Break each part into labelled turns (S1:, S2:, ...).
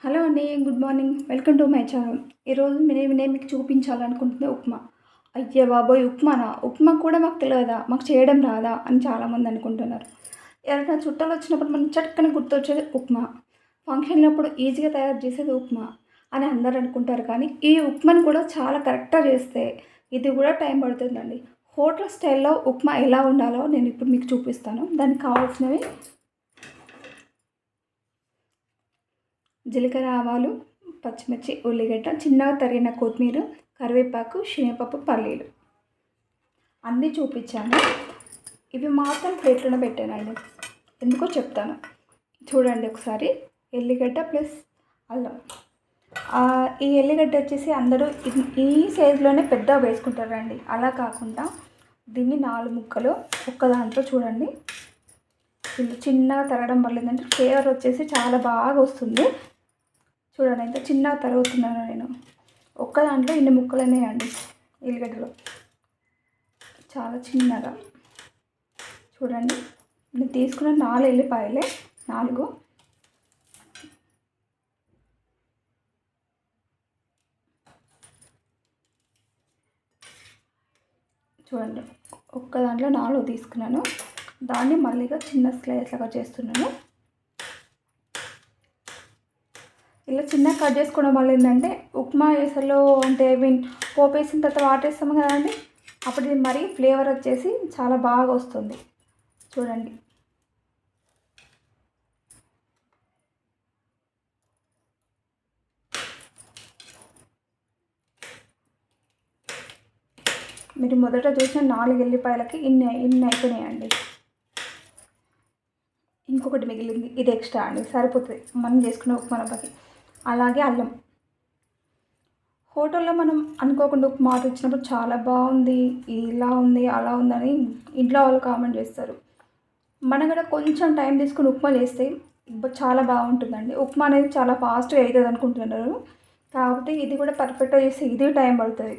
S1: Hello అండి. Good morning. Welcome to my channel. ఈరోజు నేను మీకు చూపించాలనుకుంటుంది ఉప్మా. అయ్య బాబోయ్! ఉప్మానా? ఉప్మా కూడా మాకు తెలవదా? మాకు చేయడం రాదా? అని చాలామంది అనుకుంటున్నారు. ఎవరైనా చుట్టాలొచ్చినప్పుడు మనకు చటుక్కన గుర్తొచ్చేది ఉప్మా. ఫంక్షన్‌లప్పుడు ఈజీగా తయారు చేసేది ఉప్మా అని అందరూ అనుకుంటారు. కానీ ఈ ఉప్మాని కూడా చాలా కరెక్ట్‌గా చేస్తే ఇది కూడా టైం పడుతుందండి. హోటల్ స్టైల్‌లో ఉప్మా ఎలా ఉండాలో నేను ఇప్పుడు మీకు చూపిస్తాను. దానికి కావాల్సినవి జీలకర్ర, ఆవాలు, పచ్చిమిర్చి, ఉల్లిగడ్డ, చిన్నగా తరిగిన కొత్తిమీర, కరివేపాకు, శనగపప్పు, పల్లీలు అన్నీ చూపించాను. ఇవి మాత్రం ప్లేట్లోనే పెట్టానండి. ఎందుకో చెప్తాను. చూడండి ఒకసారి. ఎల్లిగడ్డ ప్లస్ అల్లం. ఈ ఎల్లిగడ్డ వచ్చేసి అందరూ ఈ సైజులోనే పెద్దగా వేసుకుంటారండి. అలా కాకుండా దీన్ని 4 ముక్కలు ఒక్క దాంట్లో చూడండి. చిన్నగా తరగడం వల్ల ఏంటంటే ఫ్లేవర్ వచ్చేసి చాలా బాగా వస్తుంది. చూడండి ఎంత చిన్నగా తరుగుతున్నానో నేను. ఒక్క దాంట్లో ఇన్ని ముక్కలనేయండి ఎల్లిగడ్డలు. చాలా చిన్నగా చూడండి. నేను తీసుకున్న 4 ఎల్లిపాయలే 4. చూడండి ఒక్క దాంట్లో 4 తీసుకున్నాను. దాన్ని మళ్ళీగా చిన్న స్లైస్ లాగా చేస్తున్నాను. ఇలా చిన్నగా కట్ చేసుకోవడం వల్ల ఏంటంటే ఉప్మా ఎసలో అంటే పోపు వేసిన తర్వాత వాటర్ వేస్తాము కదండి, అప్పుడు ఇది మరీ ఫ్లేవర్ వచ్చేసి చాలా బాగా వస్తుంది. చూడండి మీరు మొదట చూసిన 4 ఎల్లిపాయలకి ఇన్ని అయిపోయినాయండి. ఇంకొకటి మిగిలింది, ఇది ఎక్స్ట్రా అండి, సరిపోతుంది మనం చేసుకునే ఉప్మా రవ్వకి. అలాగే అల్లం. హోటల్లో మనం అనుకోకుండా ఉప్మా ఆర్డర్ ఇచ్చినప్పుడు చాలా బాగుంది, ఇలా ఉంది, అలా ఉందని ఇంట్లో వాళ్ళు కామెంట్ చేస్తారు. మనం కూడా కొంచెం టైం తీసుకుని ఉప్మా చేస్తే చాలా బాగుంటుందండి. ఉప్మా అనేది చాలా ఫాస్ట్గా అవుతుంది అనుకుంటున్నారు, కాబట్టి ఇది కూడా పర్ఫెక్ట్గా చేస్తే ఇది టైం పడుతుంది.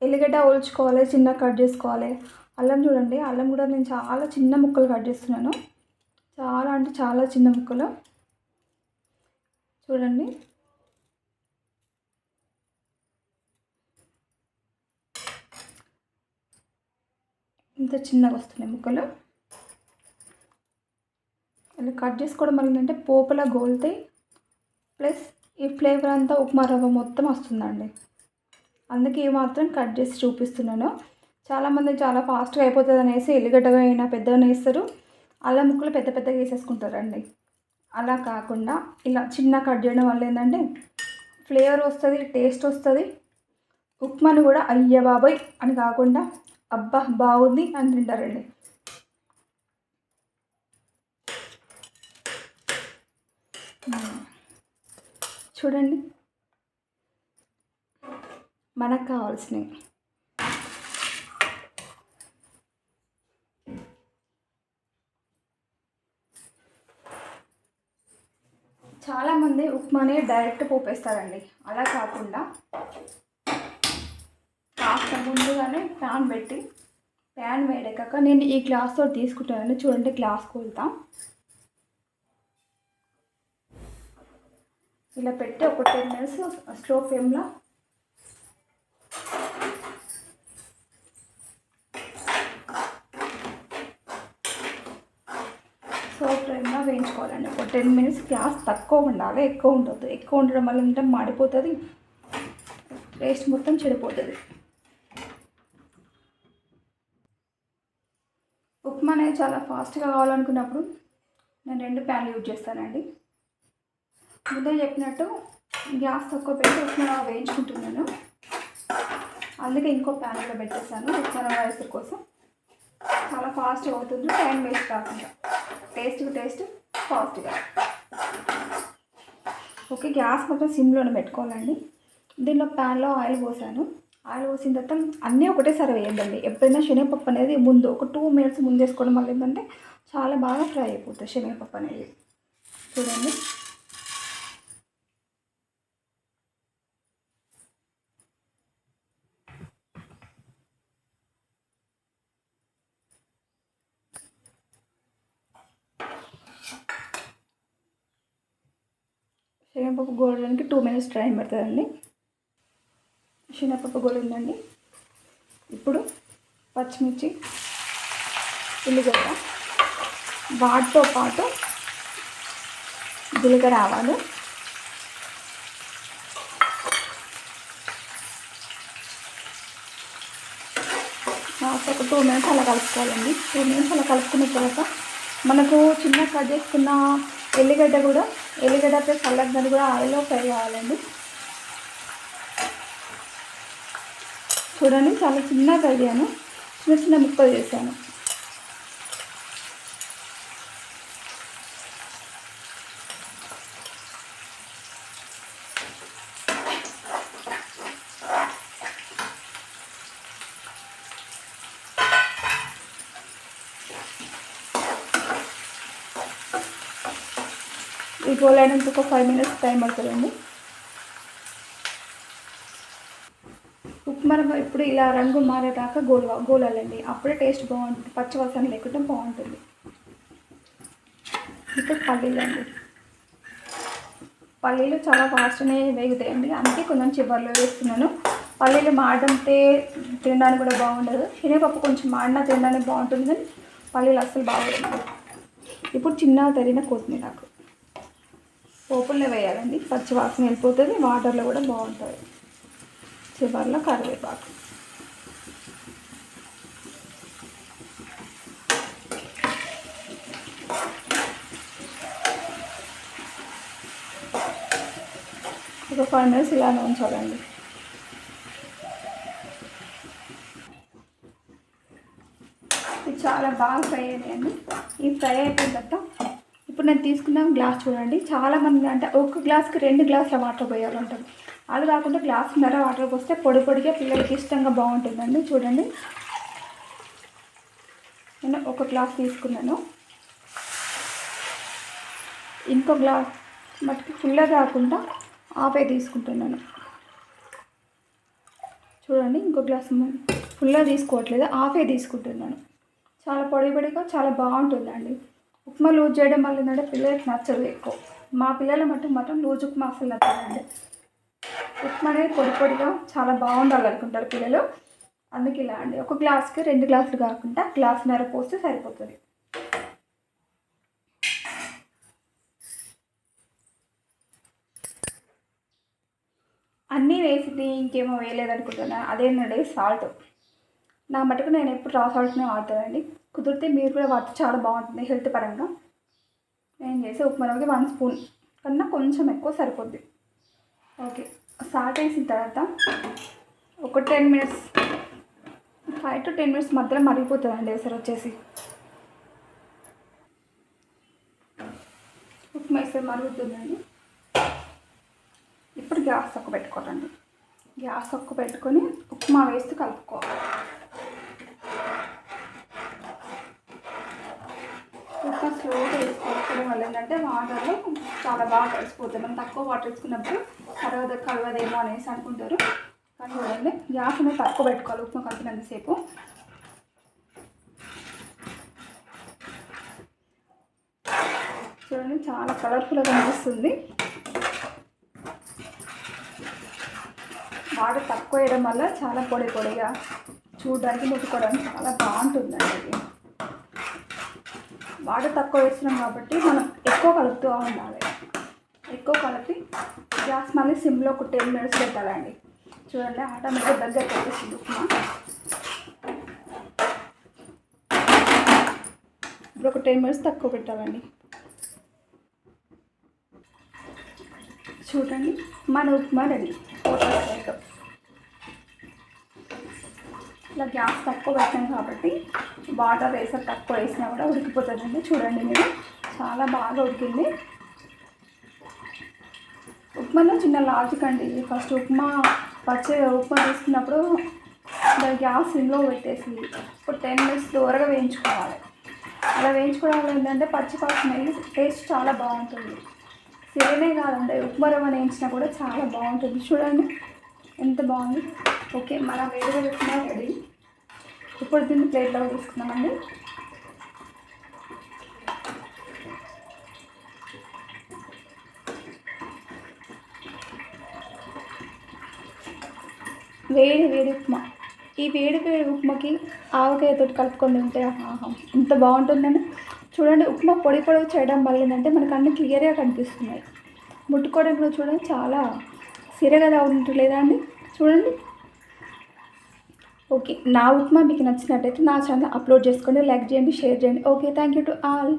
S1: ఎల్లిగడ్డ ఒలుచుకోవాలి, చిన్న కట్ చేసుకోవాలి. అల్లం చూడండి, అల్లం కూడా నేను చాలా చిన్న ముక్కలు కట్ చేస్తున్నాను. చాలా అంటే చాలా చిన్న ముక్కలు. చూడండి ఇంత చిన్నగా వస్తున్నాయి ముక్కలు. ఇలా కట్ చేసుకోవడం వల్ల ఏంటంటే పోపులా గోలుతాయి, ప్లస్ ఈ ఫ్లేవర్ అంతా ఉప్మా రవ్వ మొత్తం వస్తుందండి. అందుకే ఇవి మాత్రం కట్ చేసి చూపిస్తున్నాను. చాలామంది చాలా ఫాస్ట్గా అయిపోతుంది అనేసి ఎల్లిగడ్డగా అయినా పెద్దగా వేస్తారు, అల్లం ముక్కలు పెద్ద పెద్దగా వేసేసుకుంటారండి. అలా కాకుండా ఇలా చిన్న కట్ చేయడం వల్ల ఏంటంటే ఫ్లేవర్ వస్తుంది, టేస్ట్ వస్తుంది. ఉప్మాని కూడా అయ్య బాబోయ్ అని కాకుండా అబ్బా బాగుంది అని తింటారండి. చూడండి మనకు కావాల్సినవి చాలామంది ఉప్మాని డైరెక్ట్ పోపేస్తారండి. అలా కాకుండా కాస్త ముందుగానే ప్యాన్ పెట్టి, ప్యాన్ వేడెక్కాక నేను ఈ గ్లాస్తో తీసుకుంటానండి. చూడండి గ్లాస్ కొలుతాం ఇలా పెట్టి ఒక 10 మినిట్స్ స్లో ఫ్లేమ్లో వేయించుకోవాలండి. ఒక 10 మినిట్స్. గ్యాస్ తక్కువ ఉండాలి, ఎక్కువ ఉండొద్దు. ఎక్కువ ఉండడం వల్ల ఏంటంటే మాడిపోతుంది, టేస్ట్ మొత్తం చెడిపోతుంది. ఉప్మా అనేది చాలా ఫాస్ట్గా కావాలనుకున్నప్పుడు నేను 2 ప్యాన్లు యూజ్ చేస్తానండి. ముందే చెప్పినట్టు గ్యాస్ తక్కువ పెట్టి ఉప్మా వేయించుకుంటున్నాను, అందుకే ఇంకో ప్యాన్ కూడా పెట్టేస్తాను ఉప్మా రైస్ కోసం. చాలా ఫాస్ట్గా అవుతుంది, టైం వేస్ట్ కాకుండా టేస్ట్ ఫాస్ట్గా. ఓకే, గ్యాస్ మొత్తం సిమ్లోనే పెట్టుకోవాలండి. దీనిలో ప్యాన్లో ఆయిల్ పోసాను. ఆయిల్ పోసిన తర్వాత అన్నీ ఒకటేసారి వేయద్దండి. ఎప్పుడైనా శనగపప్పు అనేది ముందు ఒక 2 మినిట్స్ ముందు వేసుకోవడం వల్ల ఏంటంటే చాలా బాగా ఫ్రై అయిపోతుంది శనగపప్పు అనేది. చూడండి శనగపప్పు గోలడానికి 2 minutes టైం పడుతుందండి. శనగపప్పు గోలిందండి. ఇప్పుడు పచ్చిమిర్చి, ఉల్లిగడ్డ, వాటితో పాటు జీలకర్ర, ఆవాలు, ఒక 2 minutes అలా కలుపుకోవాలండి. 2 minutes అలా కలుపుకున్న తర్వాత మనకు చిన్న కట్ చేసుకున్న ఎల్లిగడ్డ ప్లస్ అల్లం కూడా ఆయిల్లో ఫ్రై కావాలండి. చూడండి, చాలా చిన్నగా కడిగాను, చిన్న చిన్న ముక్కలు చేశాను. ఈ గోలడానికి ఒక 5 minutes టైం పడుతుందండి. ఉప్మా రవ్వ ఇప్పుడు ఇలా రంగు మారేదాకా గోలాలండి. అప్పుడే టేస్ట్ బాగుంటుంది, పచ్చివాసన లేకుండా బాగుంటుంది. ఇప్పుడు పల్లీలు చాలా ఫాస్ట్గానే వేగుతాయండి, అందుకే కొంచెం చివర్లో వేస్తున్నాను. పల్లీలు మాడితే తినడానికి కూడా బాగుండదు. శనగపప్పు కొంచెం మాడినా తినడానికి బాగుంటుంది, కానీ పల్లీలు అస్సలు బాగుంటుంది. ఇప్పుడు చిన్నగా తరిగిన కొత్తిమీరకు పోపుల్లో వేయాలండి, పచ్చి వాసన వెళ్ళిపోతుంది, వాటర్లో కూడా బాగుంటుంది. చివర్లో కరివేపాకు, ఒక 5 minutes ఇలానే ఉంచాలండి. ఇది చాలా బాగా ఫ్రై అయ్యాయండి. ఈ ఫ్రై అయిపోయిన తర్వాత ఇప్పుడు నేను తీసుకున్న గ్లాస్ చూడండి, చాలామంది అంటే ఒక గ్లాస్కి 2 గ్లాసుల వాటర్ పోయాలంటారు. అది కాకుండా గ్లాసున్నర వాటర్ పోస్తే పొడి పొడిగా పిల్లలకి ఇష్టంగా బాగుంటుందండి. చూడండి, నేను ఒక గ్లాస్ తీసుకున్నాను, ఇంకో గ్లాస్ మటుకు ఫుల్గా కాకుండా హాఫే తీసుకుంటున్నాను. చూడండి, ఇంకో గ్లాస్ ఫుల్గా తీసుకోవట్లేదు, హాఫే తీసుకుంటున్నాను. చాలా పొడి పొడిగా చాలా బాగుంటుందండి. ఉప్మా లూజ్ చేయడం వల్ల ఏంటంటే పిల్లలకి నచ్చదు ఎక్కువ. మా పిల్లల మాత్రం లూజ్ ఉప్మా అసలు నచ్చదండి. ఉప్మా అనేది పొడి పొడిగా చాలా బాగుండాలి అనుకుంటారు పిల్లలు, అందుకే ఇలా అండి. ఒక గ్లాస్కి 2 గ్లాసులు కాకుండా గ్లాసున్నర పోస్తే సరిపోతుంది. అన్నీ వేసింది ఇంకేమో వేయలేదనుకుంటున్నా, అదేంటంటే సాల్ట్. నా మటుకు నేను ఎప్పుడు రా సాల్ట్నే వాడతానండి. కుదిరితే మీరు కూడా వాడితే చాలా బాగుంటుంది హెల్త్ పరంగా. నేను చేసే ఉప్మా రవ్వకి 1 స్పూన్ కన్నా కొంచెం ఎక్కువ సరిపోద్ది. ఓకే, సాల్ట్ వేసిన తర్వాత ఒక 10 minutes, 5 to 10 minutes మధ్యలో మరిగిపోతుందండి ఎసరు వచ్చేసి. ఉప్మా ఎసరు మరుగుతుందండి. ఇప్పుడు గ్యాస్ తక్కువ పెట్టుకోవాలండి. గ్యాస్ తక్కువ పెట్టుకొని ఉప్మా వేస్తూ కలుపుకోవాలి. ఉప్మా స్లోగా వేసుకోవడం వల్ల ఏంటంటే వాటర్లో చాలా బాగా కలిసిపోతుంది. మనం తక్కువ వాటర్ వేసుకున్నప్పుడు కలవదేమో అనేసి అనుకుంటారు, కానీ చూడండి గ్యాస్ అనేది తక్కువ పెట్టుకోవాలి ఉప్మా కలిపినంతసేపు. చూడండి, చాలా కలర్ఫుల్గా కనిపిస్తుంది. వాటర్ తక్కువ వేయడం వల్ల చాలా పొడి పొడిగా చూడడానికి ముట్టుకోవడానికి చాలా బాగుంటుందండి. అది వాటర్ తక్కువ వేస్తున్నాం కాబట్టి మనం ఎక్కువ కలుపుతూ ఉండాలి. ఎక్కువ కలిపి గ్యాస్ మళ్ళీ సిమ్లో ఒక 10 minutes పెట్టాలండి. చూడండి, ఆటోమేటిక్గా దగ్గరికి వచ్చేసింది ఉప్మా. ఇప్పుడు ఒక 10 minutes తక్కువ పెట్టాలండి. చూడండి, మన ఉప్మా రెడీ. ఇలా గ్యాస్ తక్కువ పెట్టాం కాబట్టి వాటర్ వేసా తక్కువ వేసినా కూడా ఉడికిపోతుందండి. చూడండి మీరు, చాలా బాగా ఉడికింది. ఉప్మాలో చిన్న లాజిక్ అండి, ఫస్ట్ ఉప్మా తీసుకున్నప్పుడు దాని గ్యాస్ సిమ్లో పెట్టేసి ఇప్పుడు 10 minutes దూరగా వేయించుకోవాలి. అలా వేయించుకోవడం వల్ల ఏంటంటే స్మెల్ టేస్ట్ చాలా బాగుంటుంది. సేమే కాదండి, ఉప్మా రవ్వ వేయించినా కూడా చాలా బాగుంటుంది. చూడండి ఎంత బాగుంది. ఓకే, మన వేడిగా ఉప్మా రెడీ. ఇప్పుడు దీన్ని ప్లేట్లో తీసుకున్నామండి. వేడి వేడి ఉప్మా. ఈ వేడి వేడి ఉప్మాకి ఆవకాయతో కలుపుకొని తింటే ఆహా ఎంత బాగుంటుందండి. చూడండి ఉప్మా పొడి పొడిగా చేయడం వల్ల ఏంటంటే మనకు అన్ని క్లియర్గా కనిపిస్తున్నాయి. ముట్టుకోవడం కూడా చూడండి చాలా సిరగగా ఉంటలేదా అండి. చూడండి. ఓకే, నా ఉప్మా మీకు నచ్చినట్టయితే నా ఛానల్ అప్లోడ్ చేసుకోండి, లైక్ చేయండి, షేర్ చేయండి. Okay, thank you to all.